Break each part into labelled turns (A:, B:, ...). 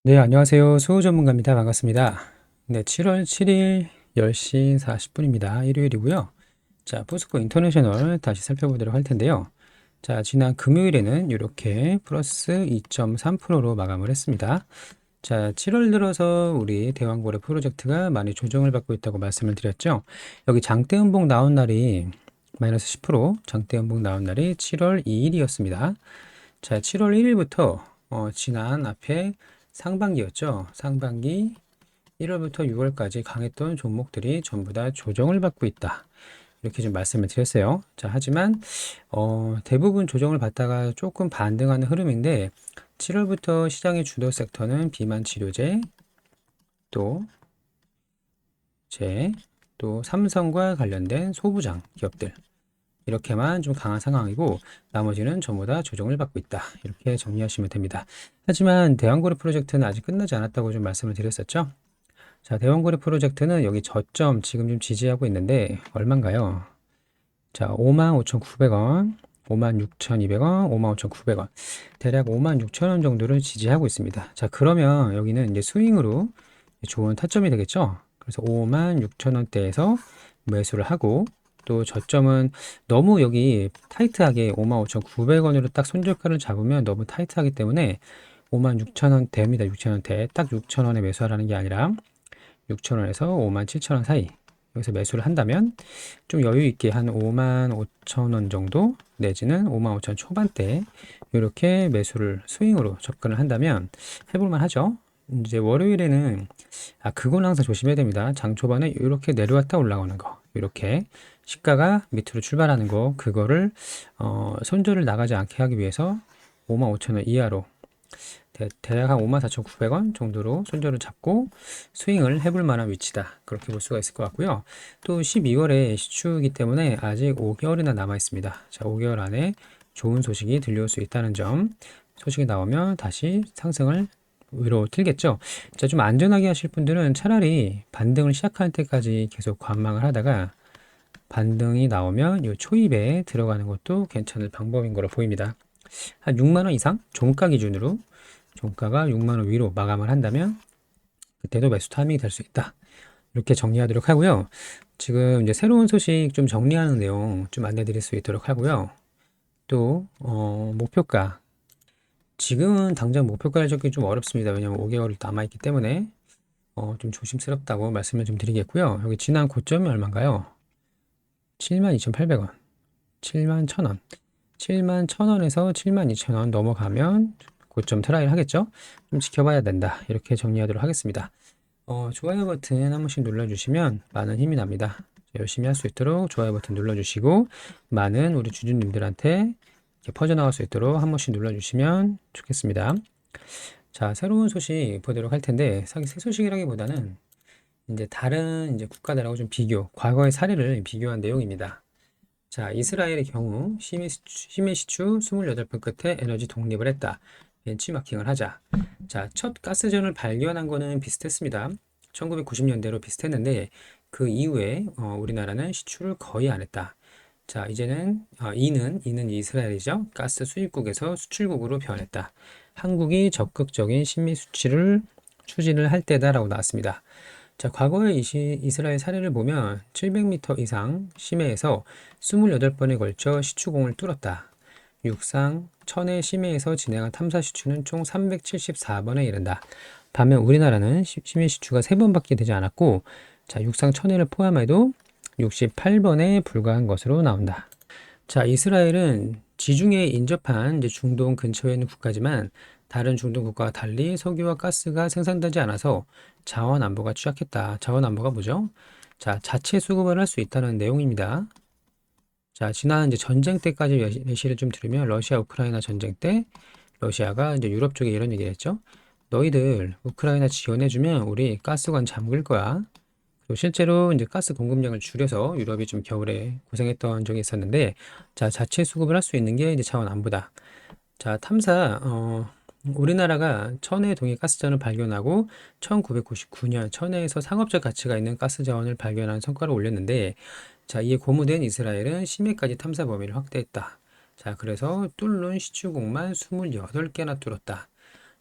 A: 네, 안녕하세요. 수호 전문가입니다. 반갑습니다. 네, 7월 7일 10시 40분입니다. 일요일이고요. 자, 포스코 인터내셔널 다시 살펴보도록 할 텐데요. 자, 지난 금요일에는 이렇게 플러스 2.3%로 마감을 했습니다. 자, 7월 들어서 우리 대왕거래 프로젝트가 많이 조정을 받고 있다고 말씀을 드렸죠. 여기 장대음봉 나온 날이 마이너스 10%, 장대음봉 나온 날이 7월 2일이었습니다. 자, 7월 1일부터 지난 앞에 상반기였죠. 상반기 1월부터 6월까지 강했던 종목들이 전부 다 조정을 받고 있다. 이렇게 좀 말씀을 드렸어요. 자, 하지만 대부분 조정을 받다가 조금 반등하는 흐름인데 7월부터 시장의 주도 섹터는 비만 치료제, 또 또 삼성과 관련된 소부장 기업들 이렇게만 좀 강한 상황이고 나머지는 전부 다 조정을 받고 있다. 이렇게 정리하시면 됩니다. 하지만 대왕거래 프로젝트는 아직 끝나지 않았다고 좀 말씀을 드렸었죠. 자, 대왕거래 프로젝트는 여기 저점 지금 좀 지지하고 있는데 얼마인가요? 자, 55,900원, 56,200원, 55,900원. 대략 56,000원 정도를 지지하고 있습니다. 자, 그러면 여기는 이제 스윙으로 좋은 타점이 되겠죠? 그래서 56,000원대에서 매수를 하고 또 저점은 너무 여기 타이트하게 55,900원으로 딱 손절가를 잡으면 너무 타이트하기 때문에 56,000원대입니다. 6,000원대. 딱 6,000원에 매수하라는 게 아니라 6,000원에서 57,000원 사이 여기서 매수를 한다면 좀 여유 있게 한 55,000원 정도 내지는 55,000원 초반대 이렇게 매수를 스윙으로 접근을 한다면 해볼만 하죠. 이제 월요일에는 그건 항상 조심해야 됩니다. 장 초반에 이렇게 내려왔다 올라오는 거 이렇게 시가가 밑으로 출발하는 거 그거를 손절을 나가지 않게 하기 위해서 55,000원 이하로 대략 한 54,900원 정도로 손절을 잡고 스윙을 해볼 만한 위치다. 그렇게 볼 수가 있을 것 같고요. 또 12월에 시추이기 때문에 아직 5개월이나 남아 있습니다. 자, 5개월 안에 좋은 소식이 들려올 수 있다는 점. 소식이 나오면 다시 상승을 위로 틀겠죠. 자, 좀 안전하게 하실 분들은 차라리 반등을 시작할 때까지 계속 관망을 하다가 반등이 나오면 이 초입에 들어가는 것도 괜찮을 방법인 거로 보입니다. 한 6만 원 이상 종가 기준으로 종가가 6만 원 위로 마감을 한다면 그때도 매수 타이밍이 될 수 있다. 이렇게 정리하도록 하고요. 지금 이제 새로운 소식 좀 정리하는 내용 좀 안내 드릴 수 있도록 하고요. 또 목표가 지금은 당장 목표가를 적기 좀 어렵습니다. 왜냐하면 5개월이 남아있기 때문에 좀 조심스럽다고 말씀을 좀 드리겠고요. 여기 지난 고점이 얼마인가요? 72,800원, 71,000원, 71,000원에서 72,000원 넘어가면 고점 트라이를 하겠죠? 좀 지켜봐야 된다. 이렇게 정리하도록 하겠습니다. 좋아요 버튼 한 번씩 눌러주시면 많은 힘이 납니다. 열심히 할 수 있도록 좋아요 버튼 눌러주시고 많은 우리 주주님들한테 이렇게 퍼져나갈 수 있도록 한 번씩 눌러주시면 좋겠습니다. 자, 새로운 소식 보도록 할 텐데 새 소식이라기보다는 이제 다른 이제 국가들하고 좀 과거의 사례를 비교한 내용입니다. 자, 이스라엘의 경우 심해 시추 28번 끝에 에너지 독립을 했다. 벤치마킹을 하자. 자, 첫 가스전을 발견한 거는 비슷했습니다. 1990년대로 비슷했는데 그 이후에 우리나라는 시추를 거의 안 했다. 자, 이제는 이는 이스라엘이죠. 가스 수입국에서 수출국으로 변했다. 한국이 적극적인 신미 수치를 추진을 할 때다라고 나왔습니다. 자, 과거의 이스라엘 사례를 보면 700m 이상 심해에서 28번에 걸쳐 시추공을 뚫었다. 육상 천해 심해에서 진행한 탐사 시추는 총 374번에 이른다. 반면 우리나라는 심해 시추가 3번밖에 되지 않았고, 자, 육상 천해를 포함해도 68번에 불과한 것으로 나온다. 자, 이스라엘은 지중해에 인접한 이제 중동 근처에 있는 국가지만 다른 중동 국가와 달리 석유와 가스가 생산되지 않아서 자원 안보가 취약했다. 자원 안보가 뭐죠? 자, 자체 수급을 할 수 있다는 내용입니다. 자, 지난 이제 전쟁 때까지 예시를 좀 들으면 러시아 우크라이나 전쟁 때 러시아가 이제 유럽 쪽에 이런 얘기를 했죠. 너희들 우크라이나 지원해주면 우리 가스관 잠글 거야. 그리고 실제로 이제 가스 공급량을 줄여서 유럽이 좀 겨울에 고생했던 적이 있었는데, 자, 자체 수급을 할 수 있는 게 이제 자원 안보다. 자, 탐사, 우리나라가 천해 동해 가스전을 발견하고 1999년 천해에서 상업적 가치가 있는 가스 자원을 발견한 성과를 올렸는데, 자, 이에 고무된 이스라엘은 심해까지 탐사 범위를 확대했다. 자, 그래서 뚫는 시추공만 28개나 뚫었다.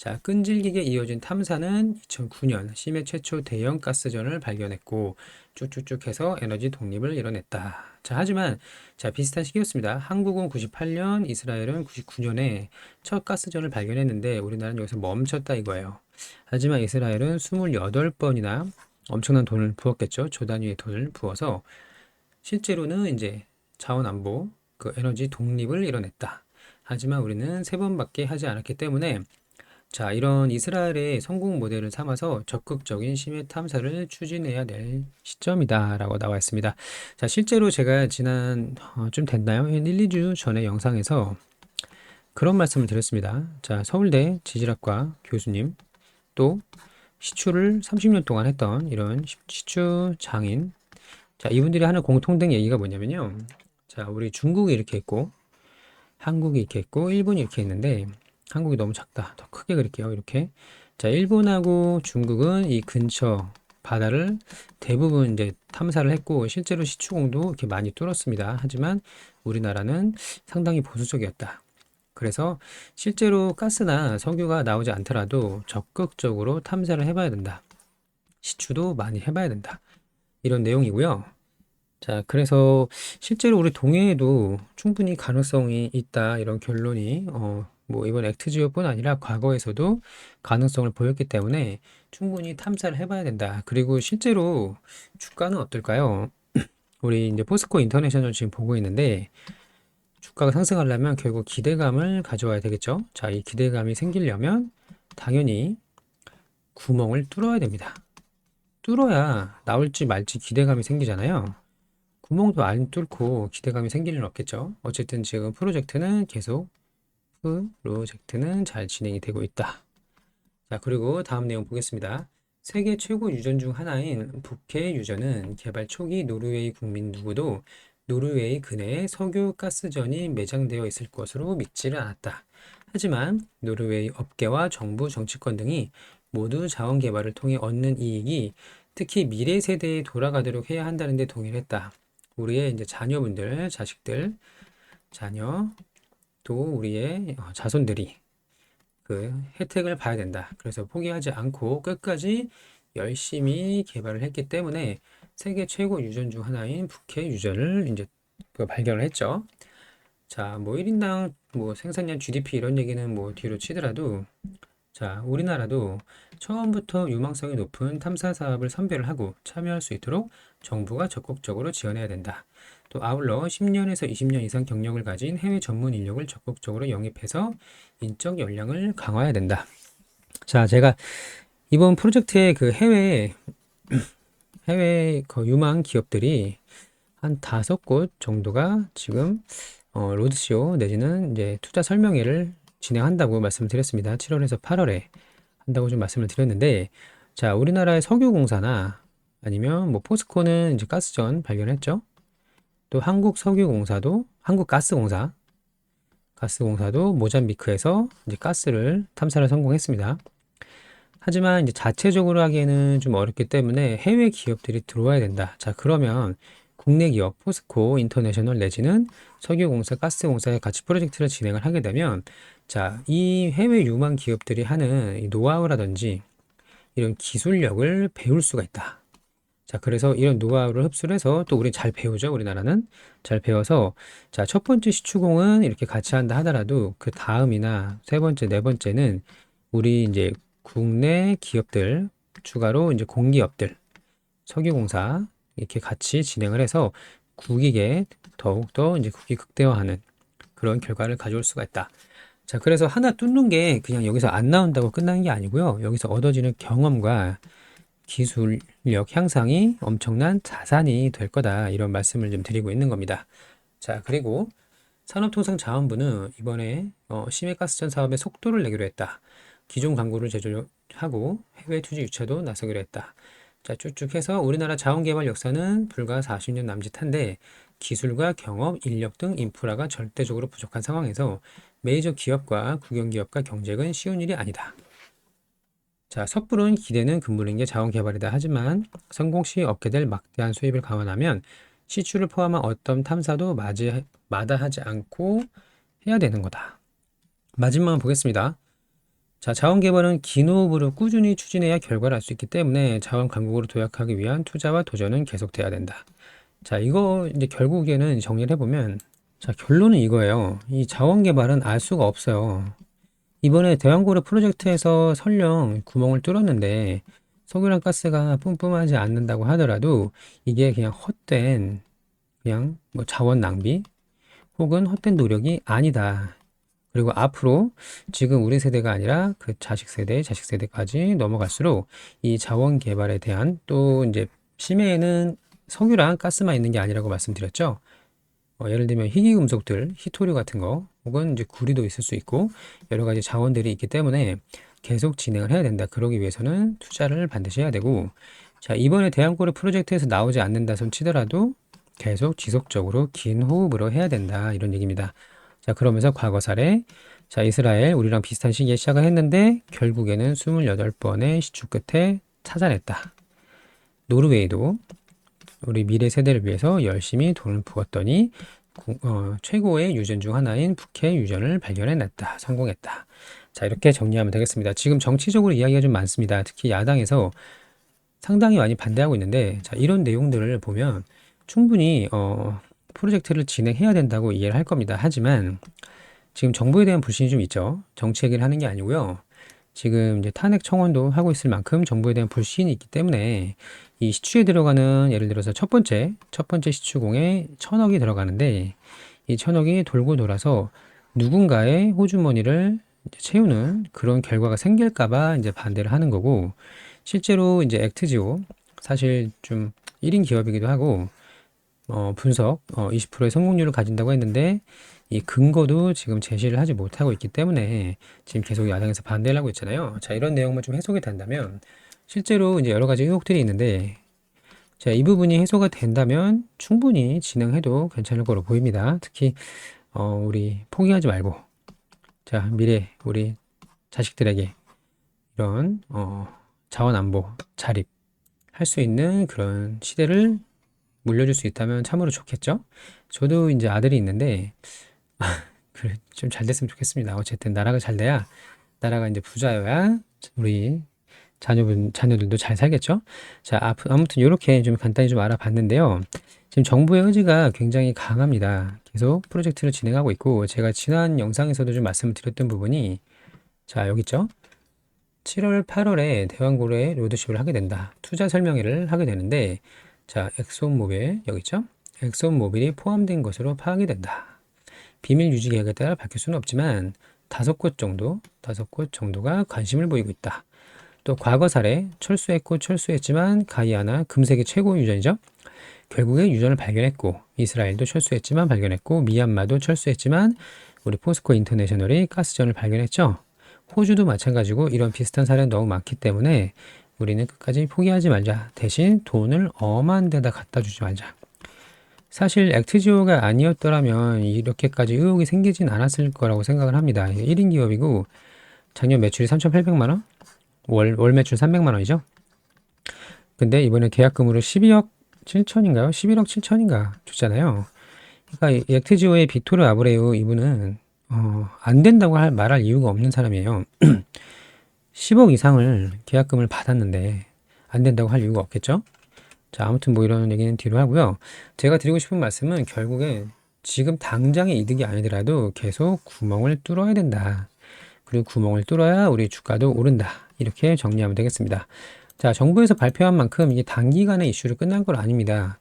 A: 자, 끈질기게 이어진 탐사는 2009년 심해 최초 대형 가스전을 발견했고 쭉쭉쭉 해서 에너지 독립을 이뤄냈다. 자, 하지만 자, 비슷한 시기였습니다. 한국은 98년, 이스라엘은 99년에 첫 가스전을 발견했는데 우리나라는 여기서 멈췄다 이거예요. 하지만 이스라엘은 28번이나 엄청난 돈을 부었겠죠. 조 단위의 돈을 부어서 실제로는 이제 자원 안보, 그 에너지 독립을 이뤄냈다. 하지만 우리는 3번밖에 하지 않았기 때문에 자, 이런 이스라엘의 성공 모델을 삼아서 적극적인 심해 탐사를 추진해야 될 시점이다라고 나와 있습니다. 자, 실제로 제가 지난 좀 됐나요? 1, 2주 전에 영상에서 그런 말씀을 드렸습니다. 자, 서울대 지질학과 교수님 또 시추를 30년 동안 했던 이런 시추 장인. 자, 이분들이 하는 공통된 얘기가 뭐냐면요. 자, 우리 중국이 이렇게 있고 한국이 이렇게 있고 일본이 이렇게 있는데 한국이 너무 작다. 더 크게 그릴게요. 이렇게. 자, 일본하고 중국은 이 근처 바다를 대부분 이제 탐사를 했고 실제로 시추공도 이렇게 많이 뚫었습니다. 하지만 우리나라는 상당히 보수적이었다. 그래서 실제로 가스나 석유가 나오지 않더라도 적극적으로 탐사를 해봐야 된다. 시추도 많이 해봐야 된다. 이런 내용이고요. 자, 그래서 실제로 우리 동해에도 충분히 가능성이 있다. 이런 결론이 뭐 이번 액트지오뿐 아니라 과거에서도 가능성을 보였기 때문에 충분히 탐사를 해봐야 된다. 그리고 실제로 주가는 어떨까요? 우리 이제 포스코 인터내셔널 지금 보고 있는데 주가가 상승하려면 결국 기대감을 가져와야 되겠죠. 자, 이 기대감이 생기려면 당연히 구멍을 뚫어야 됩니다. 뚫어야 나올지 말지 기대감이 생기잖아요. 구멍도 안 뚫고 기대감이 생길 일은 없겠죠. 어쨌든 지금 프로젝트는 잘 진행이 되고 있다. 자, 그리고 다음 내용 보겠습니다. 세계 최고 유전 중 하나인 북해 유전은 개발 초기 노르웨이 국민 누구도 노르웨이 근해에 석유 가스전이 매장되어 있을 것으로 믿지를 않았다. 하지만 노르웨이 업계와 정부 정치권 등이 모두 자원 개발을 통해 얻는 이익이 특히 미래 세대에 돌아가도록 해야 한다는 데 동의를 했다. 우리의 이제 자녀분들, 자식들, 자녀, 또 우리의 자손들이 그 혜택을 봐야 된다. 그래서 포기하지 않고 끝까지 열심히 개발을 했기 때문에 세계 최고 유전 중 하나인 북해 유전을 이제 발견을 했죠. 자, 뭐 1인당 뭐 생산량 GDP 이런 얘기는 뭐 뒤로 치더라도 자, 우리나라도 처음부터 유망성이 높은 탐사 사업을 선별을 하고 참여할 수 있도록 정부가 적극적으로 지원해야 된다. 또 아울러 10년에서 20년 이상 경력을 가진 해외 전문 인력을 적극적으로 영입해서 인적 역량을 강화해야 된다. 자, 제가 이번 프로젝트의 그 해외 그 유망 기업들이 한 5곳 정도가 지금 로드쇼 내지는 이제 투자 설명회를 진행한다고 말씀을 드렸습니다. 7월에서 8월에 한다고 좀 말씀을 드렸는데, 자, 우리나라의 석유공사나 아니면 뭐 포스코는 이제 가스전 발견했죠. 또 가스공사도 모잠비크에서 이제 가스를 탐사를 성공했습니다. 하지만 이제 자체적으로 하기에는 좀 어렵기 때문에 해외 기업들이 들어와야 된다. 자, 그러면 국내 기업, 포스코, 인터내셔널 내지는 석유공사, 가스공사에 같이 프로젝트를 진행을 하게 되면 자, 이 해외 유망 기업들이 하는 이 노하우라든지 이런 기술력을 배울 수가 있다. 자, 그래서 이런 노하우를 흡수를 해서 또 우리 잘 배우죠. 우리나라는 잘 배워서 자, 첫 번째 시추공은 이렇게 같이 한다 하더라도 그 다음이나 세 번째, 네 번째는 우리 이제 국내 기업들 추가로 이제 공기업들, 석유공사 이렇게 같이 진행을 해서 국익에 더욱더 이제 국익 극대화하는 그런 결과를 가져올 수가 있다. 자, 그래서 하나 뚫는 게 그냥 여기서 안 나온다고 끝나는 게 아니고요. 여기서 얻어지는 경험과 기술력 향상이 엄청난 자산이 될 거다. 이런 말씀을 좀 드리고 있는 겁니다. 자, 그리고 산업통상자원부는 이번에 심해가스전 사업에 속도를 내기로 했다. 기존 광고를 제조하고 해외 투자 유치도 나서기로 했다. 자, 쭉쭉 해서 우리나라 자원개발 역사는 불과 40년 남짓한데 기술과 경험, 인력 등 인프라가 절대적으로 부족한 상황에서 메이저 기업과 국영기업과 경쟁은 쉬운 일이 아니다. 자, 섣부른 기대는 금물인 게 자원개발이다. 하지만 성공 시 얻게 될 막대한 수입을 감안하면 시추를 포함한 어떤 탐사도 마다하지 않고 해야 되는 거다. 마지막 보겠습니다. 자, 자원 개발은 긴 호흡으로 꾸준히 추진해야 결과를 알 수 있기 때문에 자원 강국으로 도약하기 위한 투자와 도전은 계속돼야 된다. 자, 이거 이제 결국에는 정리를 해보면, 자, 결론은 이거예요. 이 자원 개발은 알 수가 없어요. 이번에 대왕고래 프로젝트에서 설령 구멍을 뚫었는데 석유랑 가스가 뿜뿜하지 않는다고 하더라도 이게 그냥 헛된 그냥 뭐 자원 낭비 혹은 헛된 노력이 아니다. 그리고 앞으로 지금 우리 세대가 아니라 그 자식 세대, 자식 세대까지 넘어갈수록 이 자원 개발에 대한 또 이제 심해에는 석유랑 가스만 있는 게 아니라고 말씀드렸죠. 예를 들면 희귀금속들, 희토류 같은 거, 혹은 이제 구리도 있을 수 있고 여러 가지 자원들이 있기 때문에 계속 진행을 해야 된다. 그러기 위해서는 투자를 반드시 해야 되고, 자, 이번에 대한고래 프로젝트에서 나오지 않는다 손 치더라도 계속 지속적으로 긴 호흡으로 해야 된다. 이런 얘기입니다. 자, 그러면서 과거 사례, 자, 이스라엘 우리랑 비슷한 시기에 시작을 했는데 결국에는 28번의 시추 끝에 찾아냈다. 노르웨이도 우리 미래 세대를 위해서 열심히 돈을 부었더니 최고의 유전 중 하나인 북해 유전을 발견해냈다. 성공했다. 자, 이렇게 정리하면 되겠습니다. 지금 정치적으로 이야기가 좀 많습니다. 특히 야당에서 상당히 많이 반대하고 있는데, 자, 이런 내용들을 보면 충분히 프로젝트를 진행해야 된다고 이해를 할 겁니다. 하지만 지금 정부에 대한 불신이 좀 있죠. 정치 얘기를 하는 게 아니고요. 지금 이제 탄핵 청원도 하고 있을 만큼 정부에 대한 불신이 있기 때문에 이 시추에 들어가는 예를 들어서 첫 번째 시추공에 1,000억이 들어가는데 이 1,000억이 돌고 돌아서 누군가의 호주머니를 이제 채우는 그런 결과가 생길까봐 이제 반대를 하는 거고, 실제로 이제 액트지오 사실 좀 1인 기업이기도 하고 분석 20%의 성공률을 가진다고 했는데 이 근거도 지금 제시를 하지 못하고 있기 때문에 지금 계속 야당에서 반대를 하고 있잖아요. 자, 이런 내용만 좀 해석이 된다면 실제로 이제 여러 가지 의혹들이 있는데, 자, 이 부분이 해소가 된다면 충분히 진행해도 괜찮을 거로 보입니다. 특히 우리 포기하지 말고, 자, 미래 우리 자식들에게 이런 자원 안보 자립 할 수 있는 그런 시대를 물려줄 수 있다면 참으로 좋겠죠. 저도 이제 아들이 있는데 그래, 좀 잘 됐으면 좋겠습니다. 어쨌든 나라가 잘 돼야, 나라가 이제 부자여야 우리 자녀들도 잘 살겠죠. 자, 아무튼 이렇게 좀 간단히 좀 알아봤는데요. 지금 정부의 의지가 굉장히 강합니다. 계속 프로젝트를 진행하고 있고, 제가 지난 영상에서도 좀 말씀을 드렸던 부분이, 자, 여기 있죠. 7월, 8월에 대왕고래 로드쇼를 하게 된다. 투자 설명회를 하게 되는데, 자, 엑소모빌 여기 있죠. 엑소모빌이 포함된 것으로 파악이 된다. 비밀 유지 계획에 따라 밝힐 수는 없지만 다섯 곳 정도가 관심을 보이고 있다. 또 과거 사례 철수했지만 가이아나 금색이 최고 유전이죠. 결국에 유전을 발견했고, 이스라엘도 철수했지만 발견했고, 미얀마도 철수했지만 우리 포스코 인터내셔널이 가스전을 발견했죠. 호주도 마찬가지고 이런 비슷한 사례는 너무 많기 때문에 우리는 끝까지 포기하지 말자. 대신 돈을 엄한 데다 갖다 주지 말자. 사실 액트지오가 아니었더라면 이렇게까지 의혹이 생기진 않았을 거라고 생각을 합니다. 1인 기업이고 작년 매출이 3,800만 원, 월 매출 300만 원이죠. 근데 이번에 계약금으로 12억 7천인가요? 11억 7천인가 줬잖아요. 그러니까 이 액트지오의 빅토르 아브레우 이분은 안 된다고 말할 이유가 없는 사람이에요. 10억 이상을 계약금을 받았는데 안 된다고 할 이유가 없겠죠? 자, 아무튼 뭐 이런 얘기는 뒤로 하고요. 제가 드리고 싶은 말씀은 결국엔 지금 당장의 이득이 아니더라도 계속 구멍을 뚫어야 된다. 그리고 구멍을 뚫어야 우리 주가도 오른다. 이렇게 정리하면 되겠습니다. 자, 정부에서 발표한 만큼 이게 단기간에 이슈로 끝난 건 아닙니다.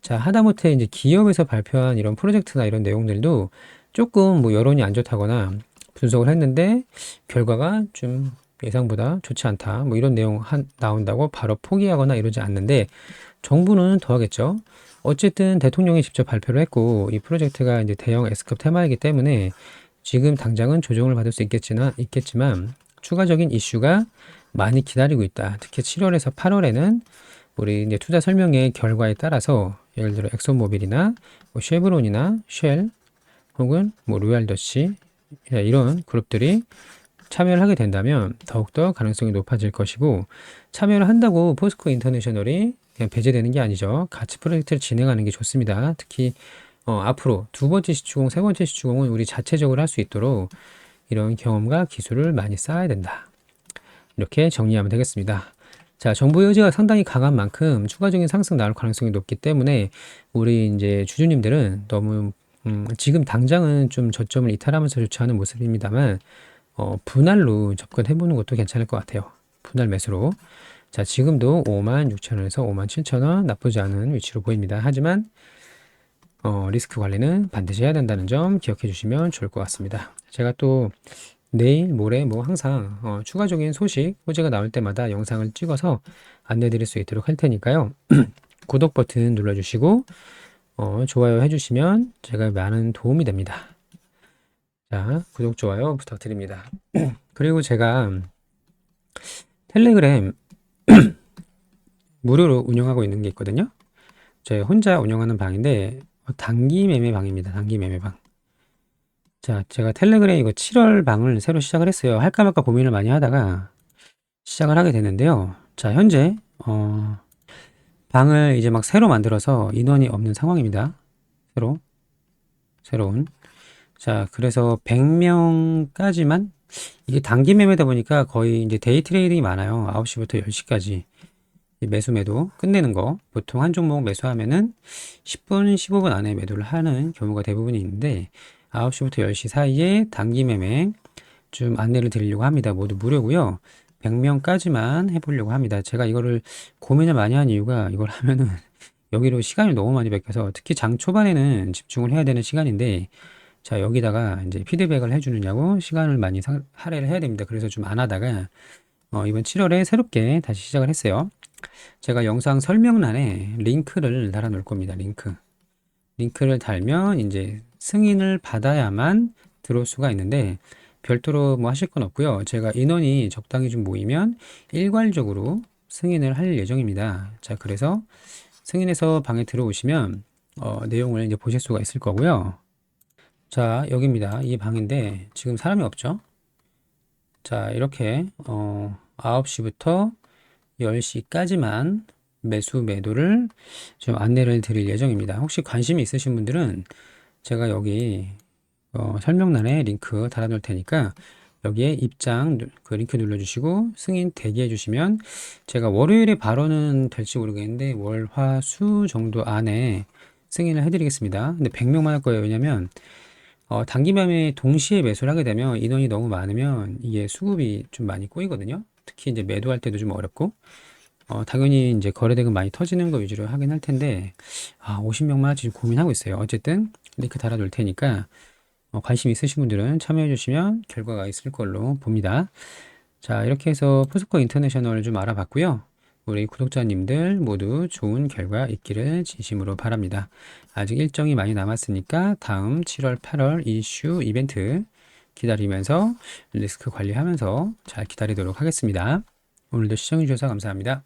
A: 자, 하다못해 이제 기업에서 발표한 이런 프로젝트나 이런 내용들도 조금 뭐 여론이 안 좋다거나 분석을 했는데 결과가 좀 예상보다 좋지 않다. 뭐 이런 내용 나온다고 바로 포기하거나 이러지 않는데, 정부는 더 하겠죠. 어쨌든 대통령이 직접 발표를 했고 이 프로젝트가 이제 대형 S급 테마이기 때문에 지금 당장은 조정을 받을 수 있겠지만 추가적인 이슈가 많이 기다리고 있다. 특히 7월에서 8월에는 우리 이제 투자 설명회 결과에 따라서 예를 들어 엑소모빌이나 뭐 쉐브론이나 쉘 혹은 뭐 로얄더치 이런 그룹들이 참여를 하게 된다면 더욱더 가능성이 높아질 것이고, 참여를 한다고 포스코 인터내셔널이 그냥 배제되는 게 아니죠. 같이 프로젝트를 진행하는 게 좋습니다. 특히 앞으로 두 번째 시추공, 세 번째 시추공은 우리 자체적으로 할 수 있도록 이런 경험과 기술을 많이 쌓아야 된다. 이렇게 정리하면 되겠습니다. 자, 정보의 의지가 상당히 강한 만큼 추가적인 상승 나올 가능성이 높기 때문에 우리 이제 주주님들은 너무 지금 당장은 좀 저점을 이탈하면서 좋지 않은 모습입니다만 분할로 접근해보는 것도 괜찮을 것 같아요. 분할 매수로. 자, 지금도 56,000원에서 57,000원 나쁘지 않은 위치로 보입니다. 하지만 리스크 관리는 반드시 해야 된다는 점 기억해 주시면 좋을 것 같습니다. 제가 또 내일, 모레 뭐 항상 추가적인 소식, 호재가 나올 때마다 영상을 찍어서 안내 드릴 수 있도록 할 테니까요. 구독 버튼 눌러주시고 좋아요 해주시면 제가 많은 도움이 됩니다. 자, 구독, 좋아요 부탁드립니다. 그리고 제가 텔레그램 무료로 운영하고 있는 게 있거든요. 제 혼자 운영하는 방인데 단기 매매 방입니다. 단기 매매 방. 자, 제가 텔레그램 이거 7월 방을 새로 시작을 했어요. 할까 말까 고민을 많이 하다가 시작을 하게 됐는데요. 자, 현재 방을 이제 막 새로 만들어서 인원이 없는 상황입니다. 새로운. 자, 그래서 100명까지만 이게 단기 매매다 보니까 거의 이제 데이 트레이딩이 많아요. 9시부터 10시까지. 매수 매도 끝내는 거. 보통 한 종목 매수하면은 10분, 15분 안에 매도를 하는 경우가 대부분이 있는데 9시부터 10시 사이에 단기 매매 좀 안내를 드리려고 합니다. 모두 무료고요. 100명까지만 해보려고 합니다. 제가 이거를 고민을 많이 한 이유가 이걸 하면은 여기로 시간이 너무 많이 뺏겨서 특히 장 초반에는 집중을 해야 되는 시간인데 자, 여기다가 이제 피드백을 해주느냐고 시간을 많이 할애를 해야 됩니다. 그래서 좀 안 하다가 이번 7월에 새롭게 다시 시작을 했어요. 제가 영상 설명란에 링크를 달아 놓을 겁니다. 링크를 달면 이제 승인을 받아야만 들어올 수가 있는데 별도로 뭐 하실 건 없고요. 제가 인원이 적당히 좀 모이면 일괄적으로 승인을 할 예정입니다. 자, 그래서 승인해서 방에 들어오시면 내용을 이제 보실 수가 있을 거고요. 자, 여기입니다. 이 방인데 지금 사람이 없죠? 자, 이렇게 9시부터 10시까지만 매수 매도를 좀 안내를 드릴 예정입니다. 혹시 관심이 있으신 분들은 제가 여기 설명란에 링크 달아 놓을 테니까 여기에 입장 그 링크 눌러주시고 승인 대기해 주시면 제가 월요일에 바로는 될지 모르겠는데 월, 화, 수 정도 안에 승인을 해드리겠습니다. 근데 100명만 할 거예요. 왜냐면 단기 매매 동시에 매수를 하게 되면 인원이 너무 많으면 이게 수급이 좀 많이 꼬이거든요. 특히 이제 매도할 때도 좀 어렵고 당연히 이제 거래대금 많이 터지는 거 위주로 하긴 할 텐데 50명만 할지 좀 고민하고 있어요. 어쨌든 링크 달아둘 테니까 관심 있으신 분들은 참여해 주시면 결과가 있을 걸로 봅니다. 자, 이렇게 해서 포스코 인터내셔널을 좀 알아봤고요. 우리 구독자님들 모두 좋은 결과 있기를 진심으로 바랍니다. 아직 일정이 많이 남았으니까 다음 7월, 8월 이슈 이벤트 기다리면서 리스크 관리하면서 잘 기다리도록 하겠습니다. 오늘도 시청해 주셔서 감사합니다.